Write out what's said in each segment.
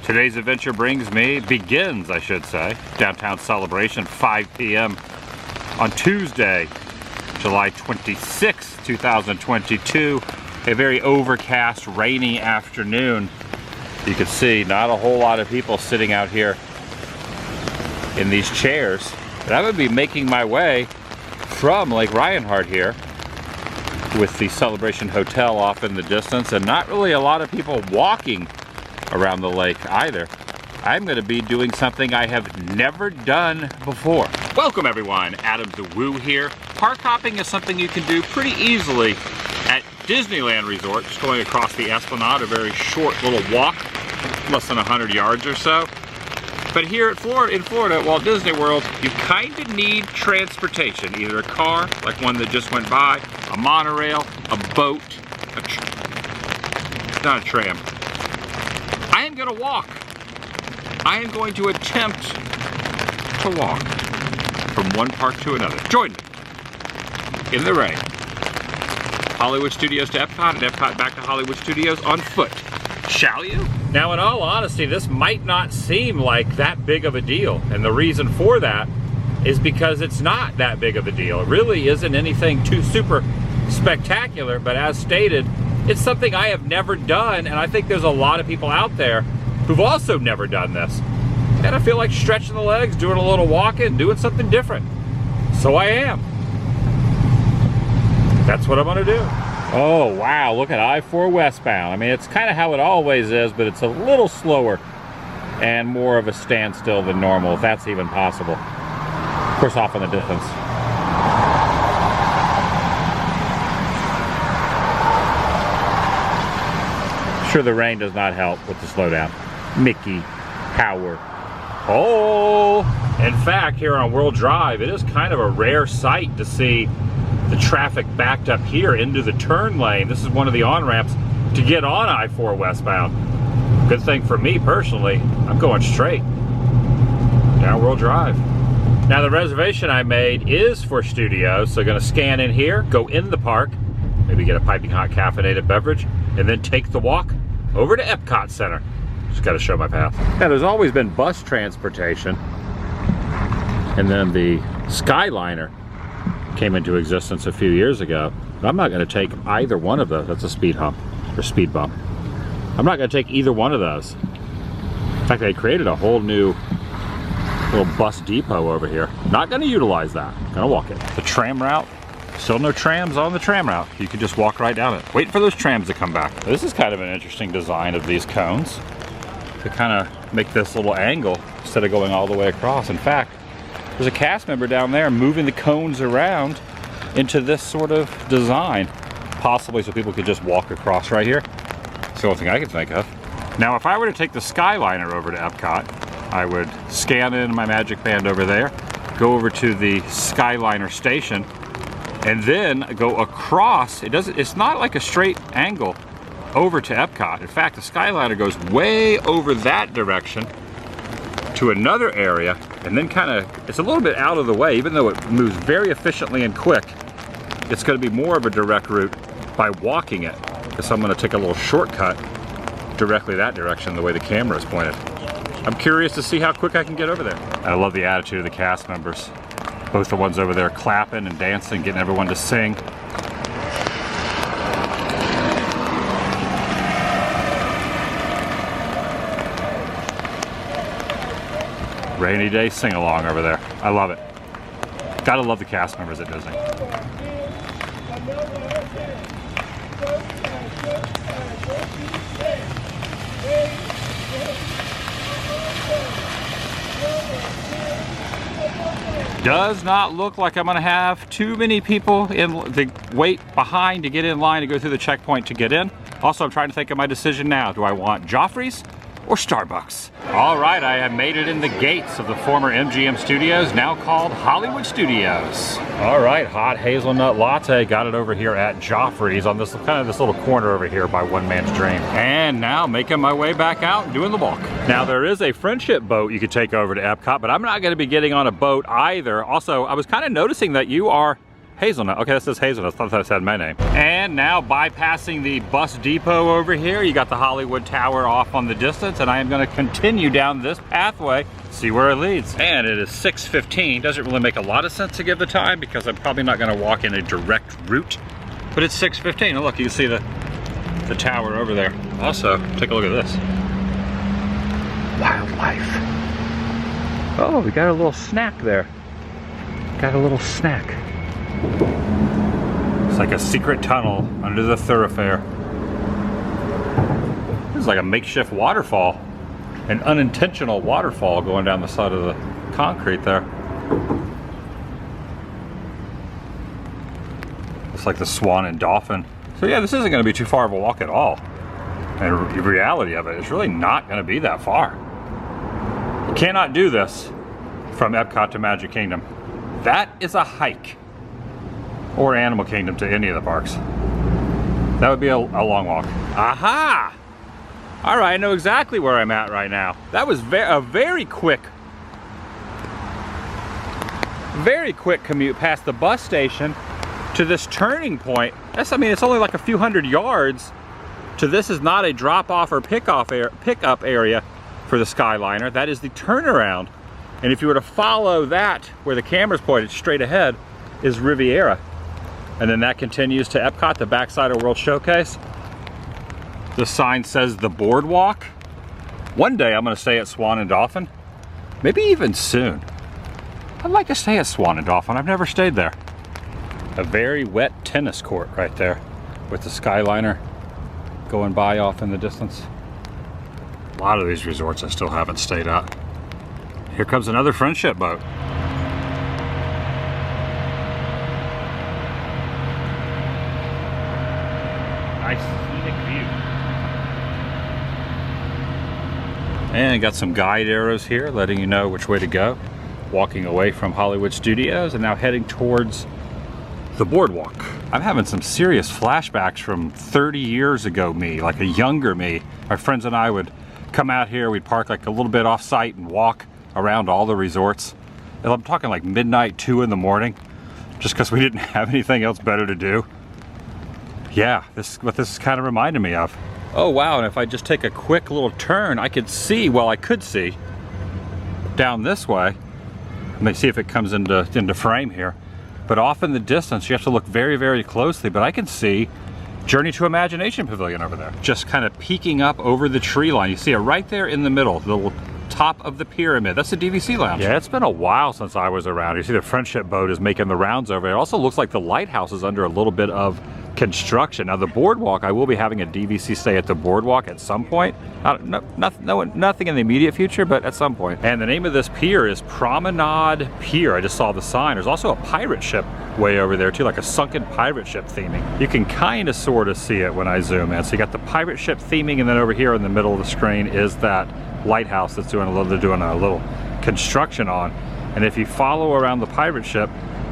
Today's adventure begins, I should say, downtown celebration, 5 p.m. on Tuesday, July 26, 2022. A very overcast, rainy afternoon. You can see not a whole lot of people sitting out here in these chairs. But I'm going to be making my way from Lake Reinhardt here with the Celebration Hotel off in the distance, and not really a lot of people walking around the lake either. I'm going to be doing something I have never done before. Welcome everyone, Adam the Woo here. Park hopping is something you can do pretty easily at Disneyland Resort, just going across the Esplanade, a very short little walk, less than 100 yards or so. But here in Florida, at Walt Disney World, you kind of need transportation, either a car, like one that just went by, a monorail, a boat, not a tram. I am going to walk. I am going to attempt to walk from one park to another. Join me in the rain. Hollywood Studios to Epcot, and Epcot back to Hollywood Studios on foot. Shall you? Now, in all honesty, this might not seem like that big of a deal. And the reason for that is because it's not that big of a deal. It really isn't anything too super spectacular, but as stated, it's something I have never done, and I think there's a lot of people out there who've also never done this. And I feel like stretching the legs, doing a little walking, doing something different. So I am. That's what I'm gonna do. Oh wow, look at I-4 westbound. I mean, it's kind of how it always is, but it's a little slower and more of a standstill than normal, if that's even possible. Of course, off in the distance. Sure, the rain does not help with the slowdown. Mickey Power. Oh, in fact, here on World Drive, it is kind of a rare sight to see the traffic backed up here into the turn lane. This is one of the on-ramps to get on I-4 westbound. Good thing for me personally, I'm going straight down World Drive. Now, the reservation I made is for studios, so gonna scan in here, go in the park, maybe get a piping hot caffeinated beverage, and then take the walk over to Epcot Center. Just gotta show my path. Now, there's always been bus transportation, and then the Skyliner came into existence a few years ago. But I'm not gonna take either one of those. That's a speed hump, or speed bump. I'm not gonna take either one of those. In fact, they created a whole new little bus depot over here. Not gonna utilize that, gonna walk it. The tram route, still no trams on the tram route. You can just walk right down it. Wait for those trams to come back. This is kind of an interesting design of these cones to kind of make this little angle instead of going all the way across. In fact, there's a cast member down there moving the cones around into this sort of design, possibly so people could just walk across right here. It's the only thing I can think of. Now, if I were to take the Skyliner over to Epcot, I would scan in my Magic Band over there, go over to the Skyliner station, and then go across. It's not like a straight angle over to Epcot. In fact, the Skyliner goes way over that direction to another area, and then it's a little bit out of the way. Even though it moves very efficiently and quick, it's going to be more of a direct route by walking it, because I'm going to take a little shortcut directly that direction the way the camera is pointed. I'm curious to see how quick I can get over there. I love the attitude of the cast members. Both the ones over there clapping and dancing, getting everyone to sing. Rainy day sing-along over there. I love it. Gotta love the cast members at Disney. Does not look like I'm gonna have too many people in the wait behind to get in line to go through the checkpoint to get in. Also, I'm trying to think of my decision now. Do I want Joffrey's or Starbucks? All right, I have made it in the gates of the former MGM Studios, now called Hollywood Studios. All right, hot hazelnut latte, got it over here at Joffrey's on this little corner over here by One Man's Dream. And now making my way back out and doing the walk. Now, there is a friendship boat you could take over to Epcot, but I'm not gonna be getting on a boat either. Also, I was kind of noticing that you are Hazelnut. Okay, this says Hazelnut. I thought that said my name. And now bypassing the bus depot over here, you got the Hollywood Tower off on the distance, and I am going to continue down this pathway, see where it leads. And it is 6:15. Doesn't really make a lot of sense to give the time because I'm probably not going to walk in a direct route, but it's 6:15. Oh, look, you can see the tower over there. Also, take a look at this. Wildlife. Oh, we got a little snack there. Got a little snack. It's like a secret tunnel under the thoroughfare. This is like a makeshift waterfall. An unintentional waterfall going down the side of the concrete there. It's like the swan and dolphin. So yeah, this isn't going to be too far of a walk at all. And the reality of it, it's really not going to be that far. You cannot do this from Epcot to Magic Kingdom. That is a hike. Or Animal Kingdom to any of the parks. That would be a long walk. Aha! All right, I know exactly where I'm at right now. That was a very quick commute past the bus station to this turning point. I mean, it's only like a few hundred yards to this is not a drop-off or pickup area for the Skyliner. That is the turnaround. And if you were to follow that, where the camera's pointed straight ahead, is Riviera. And then that continues to Epcot, the backside of World Showcase. The sign says the boardwalk. One day I'm gonna stay at Swan and Dolphin. Maybe even soon. I'd like to stay at Swan and Dolphin. I've never stayed there. A very wet tennis court right there with the Skyliner going by off in the distance. A lot of these resorts I still haven't stayed at. Here comes another friendship boat. Nice scenic view. And got some guide arrows here letting you know which way to go. Walking away from Hollywood Studios and now heading towards the boardwalk. I'm having some serious flashbacks from 30 years ago me, like a younger me. My friends and I would come out here, we'd park like a little bit off site and walk around all the resorts. And I'm talking like midnight, 2 in the morning, just because we didn't have anything else better to do. Yeah, this is what this is kind of reminding me of. Oh wow, and if I just take a quick little turn, I could see, well I could see, down this way. Let me see if it comes into frame here. But off in the distance, you have to look very, very closely, but I can see Journey to Imagination Pavilion over there. Just kind of peeking up over the tree line. You see it right there in the middle, the little top of the pyramid. That's the DVC lounge. Yeah, it's been a while since I was around. You see the friendship boat is making the rounds over there. It also looks like the lighthouse is under a little bit of construction. Now the boardwalk, I will be having a DVC stay at the boardwalk at some point. Nothing in the immediate future, but at some point. And the name of this pier is Promenade Pier. I just saw the sign. There's also a pirate ship way over there too, like a sunken pirate ship theming. You can kind of sort of see it when I zoom in. So you got the pirate ship theming, and then over here in the middle of the screen is that lighthouse that's doing a little construction on. And if you follow around the pirate ship,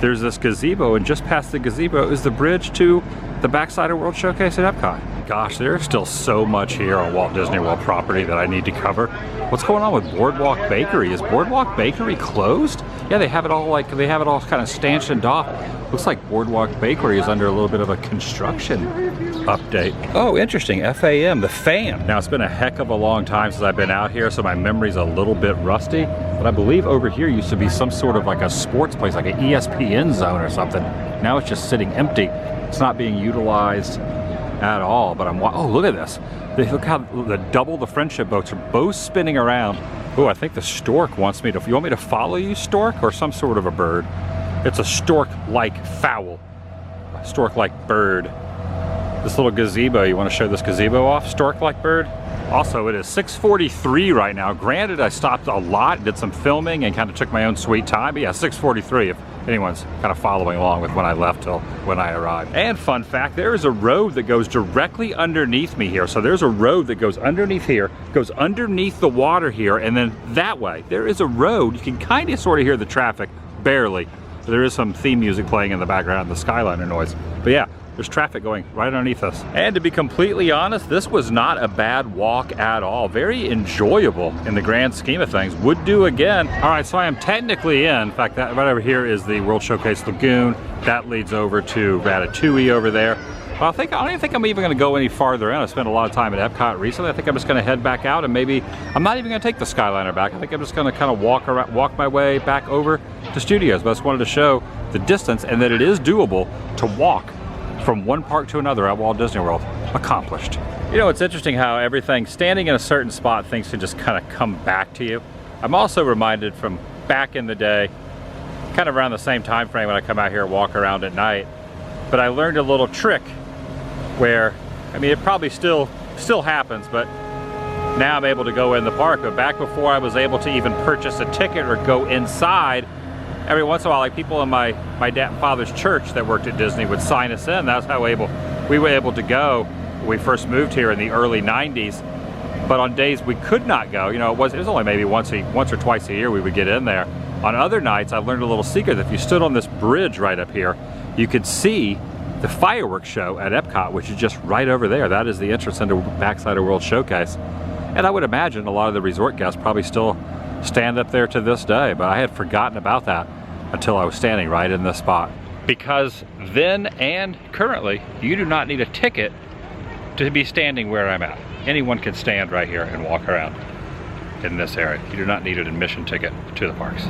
there's this gazebo, and just past the gazebo is the bridge to the backside of World Showcase at Epcot. Gosh, there's still so much here on Walt Disney World property that I need to cover. What's going on with Boardwalk Bakery? Is Boardwalk Bakery closed? Yeah, they have it all kind of stanchioned off. Looks like Boardwalk Bakery is under a little bit of a construction update. Oh, interesting, FAM, the fan. Now, it's been a heck of a long time since I've been out here, so my memory's a little bit rusty, but I believe over here used to be some sort of like a sports place, like an ESPN zone or something. Now it's just sitting empty. It's not being utilized at all, but oh, look at this. Look how double the friendship boats are both spinning around. Oh, I think the stork wants me to, you want me to follow you, stork, or some sort of a bird? It's a stork-like fowl, a stork-like bird. This little gazebo, you want to show this gazebo off, stork-like bird? Also, it is 6:43 right now. Granted, I stopped a lot, did some filming, and kind of took my own sweet time, but yeah, 6:43 if anyone's kind of following along with when I left till when I arrived. And fun fact, there is a road that goes directly underneath me here. So there's a road that goes underneath here, goes underneath the water here, and then that way, there is a road. You can kind of sort of hear the traffic, barely. There is some theme music playing in the background, the Skyliner noise. But yeah, There's traffic going right underneath us. And to be completely honest, this was not a bad walk at all. Very enjoyable in the grand scheme of things. Would do again. All right, so I am technically in fact, that right over here is the World Showcase Lagoon. That leads over to Ratatouille over there. Well, I don't even think I'm even going to go any farther in. I spent a lot of time at Epcot recently. I think I'm just going to head back out, and maybe I'm not even going to take the Skyliner back. I think I'm just going to kind of walk my way back over to Studios. But I just wanted to show the distance and that it is doable to walk from one park to another at Walt Disney World. Accomplished. You know, it's interesting how everything standing in a certain spot, things can just kind of come back to you. I'm also reminded from back in the day, kind of around the same time frame when I come out here and walk around at night, but I learned a little trick where, I mean, it probably still happens, but now I'm able to go in the park. But back before I was able to even purchase a ticket or go inside, every once in a while, like people in my dad and father's church that worked at Disney would sign us in. That's how we were able to go when we first moved here in the early 90s. But on days we could not go, you know, it was only maybe once or twice a year we would get in there. On other nights, I learned a little secret that if you stood on this bridge right up here, you could see the fireworks show at Epcot, which is just right over there. That is the entrance into backside of World Showcase. And I would imagine a lot of the resort guests probably still stand up there to this day, but I had forgotten about that until I was standing right in this spot. Because then and currently, you do not need a ticket to be standing where I'm at. Anyone can stand right here and walk around in this area. You do not need an admission ticket to the parks.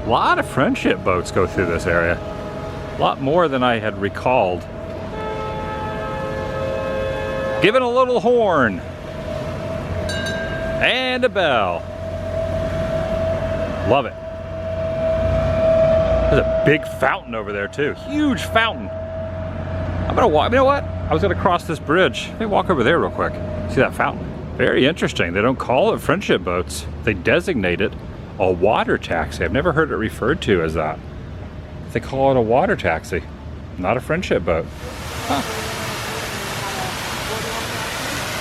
A lot of friendship boats go through this area. A lot more than I had recalled. Giving a little horn. And a bell. Love it. There's a big fountain over there too. Huge fountain. I'm gonna walk, you know what? I was gonna cross this bridge. Let me walk over there real quick. See that fountain? Very interesting. They don't call it friendship boats. They designate it a water taxi. I've never heard it referred to as that. They call it a water taxi, not a friendship boat. Huh.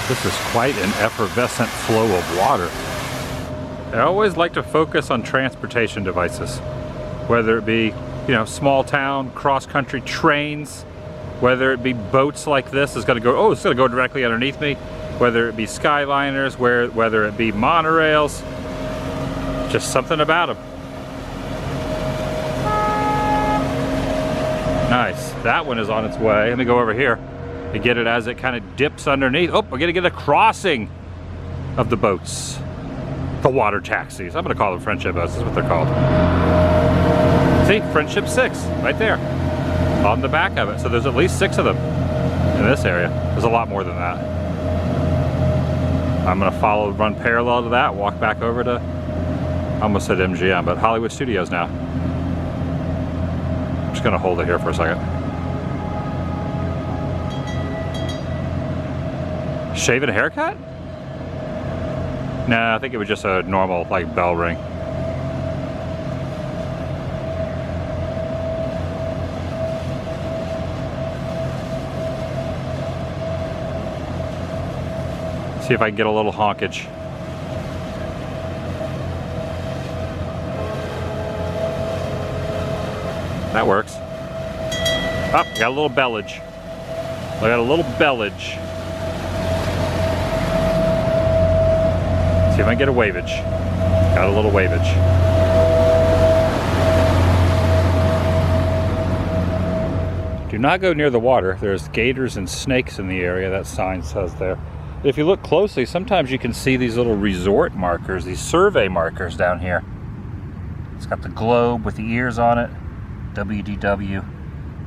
This is quite an effervescent flow of water. I always like to focus on transportation devices, whether it be, you know, small town, cross-country trains, whether it be boats like this is going to go, oh, it's going to go directly underneath me, whether it be Skyliners, whether it be monorails. Just something about them. Nice. That one is on its way. Let me go over here and get it as it kind of dips underneath. Oh, we're gonna get a crossing of the boats. The water taxis. I'm gonna call them friendship boats. That's what they're called. See, Friendship 6 right there on the back of it. So there's at least 6 of them in this area. There's a lot more than that. I'm gonna run parallel to that, walk back over to, I almost said MGM, but Hollywood Studios now. I'm just gonna hold it here for a second. Shaving a haircut? Nah, I think it was just a normal, like, bell ring. See if I can get a little honkage. That works. Oh, got a little bellage. I got a little bellage. See if I can get a wavage. Got a little wavage. Do not go near the water. There's gators and snakes in the area, that sign says there. If you look closely, sometimes you can see these little resort markers, these survey markers down here. It's got the globe with the ears on it. WDW,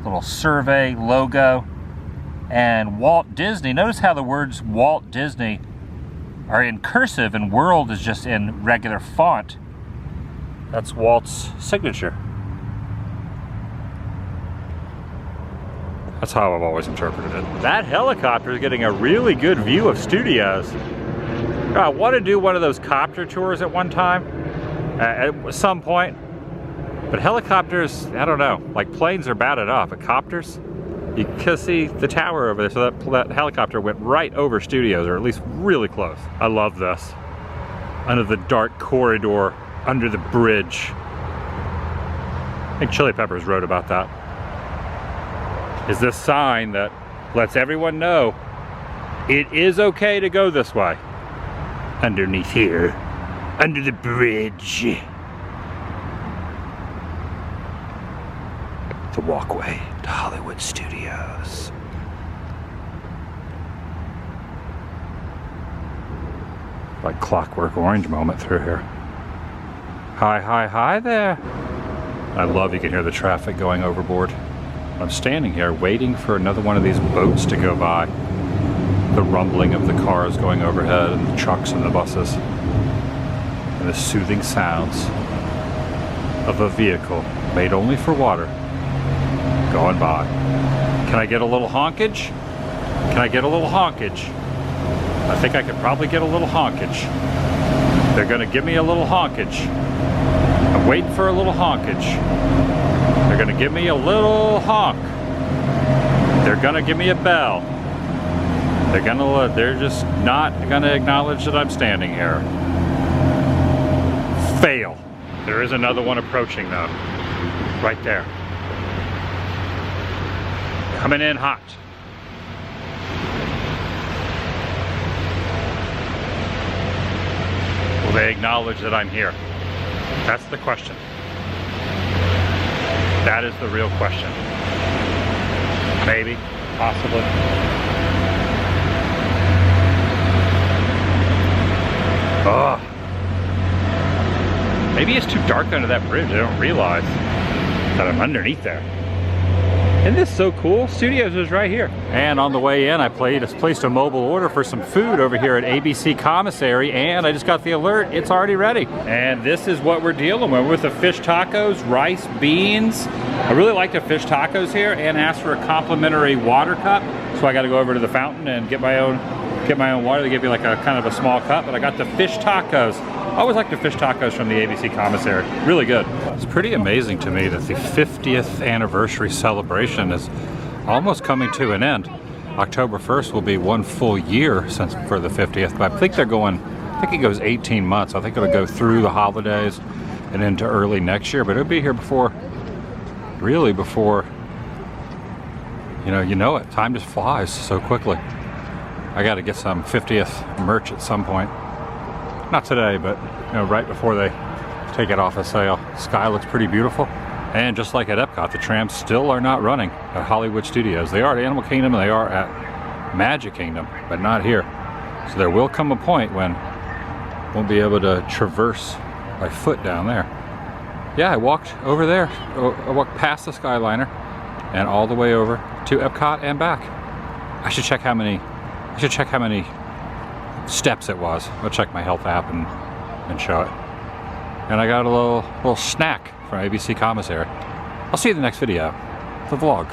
little survey logo, and Walt Disney. Notice how the words Walt Disney are in cursive and World is just in regular font. That's Walt's signature. That's how I've always interpreted it. That helicopter is getting a really good view of Studios. I want to do one of those copter tours at one time, at some point. But helicopters, I don't know, like planes are bad enough, but copters, you can see the tower over there, so that helicopter went right over studios, or at least really close. I love this. Under the dark corridor, under the bridge. I think Chili Peppers wrote about that. Is this sign that lets everyone know it is okay to go this way. Underneath here, under the bridge. The walkway to Hollywood Studios. Like Clockwork Orange moment through here. Hi, hi, hi there. I love you can hear the traffic going overboard. I'm standing here waiting for another one of these boats to go by. The rumbling of the cars going overhead and the trucks and the buses. And the soothing sounds of a vehicle made only for water going by. Can I get a little honkage? Can I get a little honkage? I think I could probably get a little honkage. They're gonna give me a little honkage. I'm waiting for a little honkage. They're gonna give me a little honk. They're gonna give me a bell. They're just not gonna acknowledge that I'm standing here. Fail. There is another one approaching though. Right there. Coming in hot. Will they acknowledge that I'm here? That's the question. That is the real question. Maybe, possibly. Oh. Maybe it's too dark under that bridge. I don't realize that I'm underneath there. Isn't this so cool? Studios is right here. And on the way in, I placed a mobile order for some food over here at ABC Commissary, and I just got the alert, it's already ready. And this is what we're dealing with the fish tacos, rice, beans. I really like the fish tacos here, and asked for a complimentary water cup. So I got to go over to the fountain and get my own water. They give you like a kind of a small cup, but I got the fish tacos. I always like the fish tacos from the ABC Commissary. Really good. It's pretty amazing to me that the 50th anniversary celebration is almost coming to an end. October 1st will be 1 full year for the 50th, but I think it goes 18 months. I think it'll go through the holidays and into early next year, but it'll be here before you know it. Time just flies so quickly. I got to get some 50th merch at some point. Not today, but right before they take it off of sale. Sky looks pretty beautiful. And just like at Epcot, the trams still are not running at Hollywood Studios. They are at Animal Kingdom and they are at Magic Kingdom, but not here. So there will come a point when we'll be able to traverse by foot down there. Yeah, I walked over there. I walked past the Skyliner and all the way over to Epcot and back. I should check how many steps it was. I'll check my health app and show it. And I got a little snack from ABC Commissary. I'll see you in the next video. The vlog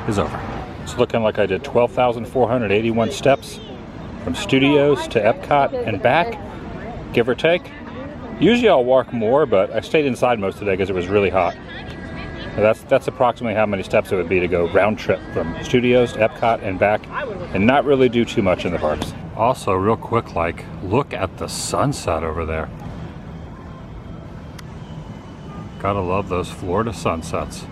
is over. It's looking like I did 12,481 steps from Studios to Epcot and back, give or take. Usually I'll walk more, but I stayed inside most of the day because it was really hot. That's approximately how many steps it would be to go round trip from Studios to Epcot and back and not really do too much in the parks. Also, real quick, look at the sunset over there. Gotta love those Florida sunsets.